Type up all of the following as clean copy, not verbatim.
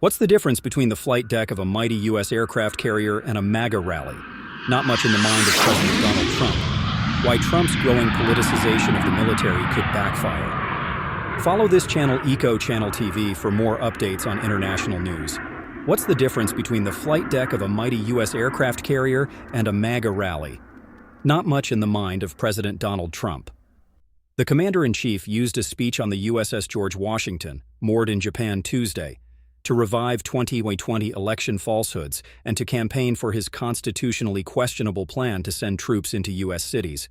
What's the difference between the flight deck of a mighty U.S. aircraft carrier and a MAGA rally? Not much in the mind of President Donald Trump. Why Trump's growing politicization of the military could backfire. Follow this channel, Channel TV, for more updates on international news. What's the difference between the flight deck of a mighty U.S. aircraft carrier and a MAGA rally? Not much in the mind of President Donald Trump. The commander-in-chief used a speech on the USS George Washington, moored in Japan Tuesday, to revive 2020 election falsehoods and to campaign for his constitutionally questionable plan to send troops into U.S. cities.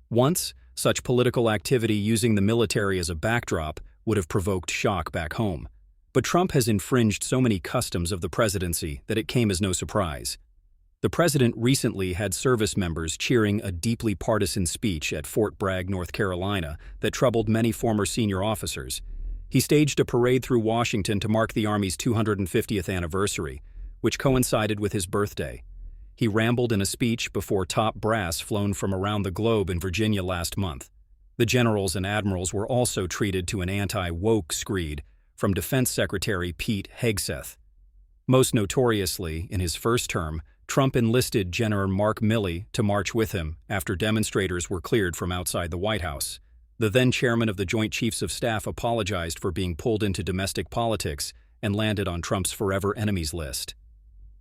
Once, such political activity using the military as a backdrop would have provoked shock back home. But Trump has infringed so many customs of the presidency that it came as no surprise. The president recently had service members cheering a deeply partisan speech at Fort Bragg, North Carolina, that troubled many former senior officers. He staged a parade through Washington to mark the Army's 250th anniversary, which coincided with his birthday. He rambled in a speech before top brass flown from around the globe in Virginia last month. The generals and admirals were also treated to an anti-woke screed from Defense Secretary Pete Hegseth. Most notoriously, in his first term, Trump enlisted General Mark Milley to march with him after demonstrators were cleared from outside the White House. The then chairman of the Joint Chiefs of Staff apologized for being pulled into domestic politics and landed on Trump's forever enemies list.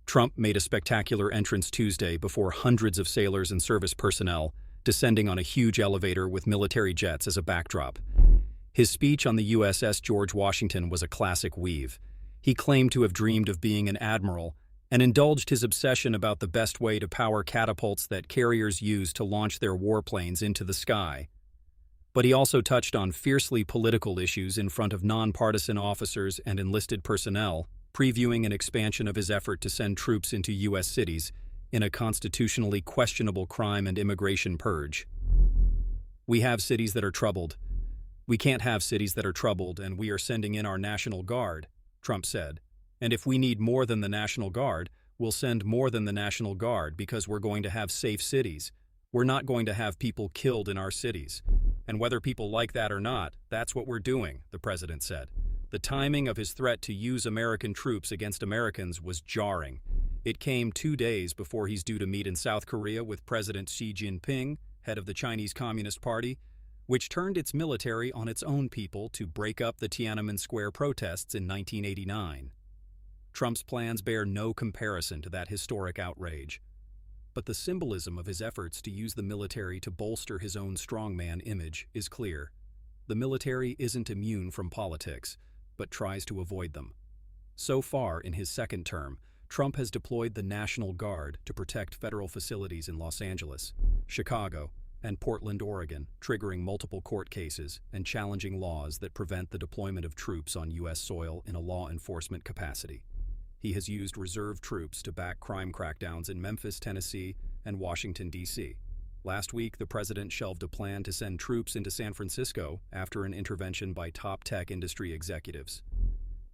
Trump made a spectacular entrance Tuesday before hundreds of sailors and service personnel, descending on a huge elevator with military jets as a backdrop. His speech on the USS George Washington was a classic weave. He claimed to have dreamed of being an admiral and indulged his obsession about the best way to power catapults that carriers use to launch their warplanes into the sky. But he also touched on fiercely political issues in front of nonpartisan officers and enlisted personnel, previewing an expansion of his effort to send troops into U.S. cities in a constitutionally questionable crime and immigration purge. We have cities that are troubled. We can't have cities that are troubled, and we are sending in our National Guard, Trump said. And if we need more than the National Guard, we'll send more than the National Guard because we're going to have safe cities. We're not going to have people killed in our cities. And whether people like that or not, that's what we're doing, the president said. The timing of his threat to use American troops against Americans was jarring. It came 2 days before he's due to meet in South Korea with President Xi Jinping, head of the Chinese Communist Party, which turned its military on its own people to break up the Tiananmen Square protests in 1989. Trump's plans bear no comparison to that historic outrage. But the symbolism of his efforts to use the military to bolster his own strongman image is clear. The military isn't immune from politics, but tries to avoid them. So far, in his second term, Trump has deployed the National Guard to protect federal facilities in Los Angeles, Chicago, and Portland, Oregon, triggering multiple court cases and challenging laws that prevent the deployment of troops on U.S. soil in a law enforcement capacity. He has used reserve troops to back crime crackdowns in Memphis, Tennessee, and Washington, D.C. Last week, the president shelved a plan to send troops into San Francisco after an intervention by top tech industry executives.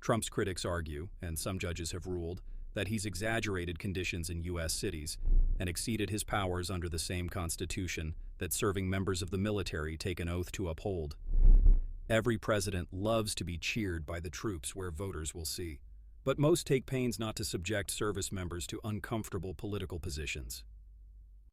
Trump's critics argue, and some judges have ruled, that he's exaggerated conditions in U.S. cities and exceeded his powers under the same constitution that serving members of the military take an oath to uphold. Every president loves to be cheered by the troops where voters will see. But most take pains not to subject service members to uncomfortable political positions.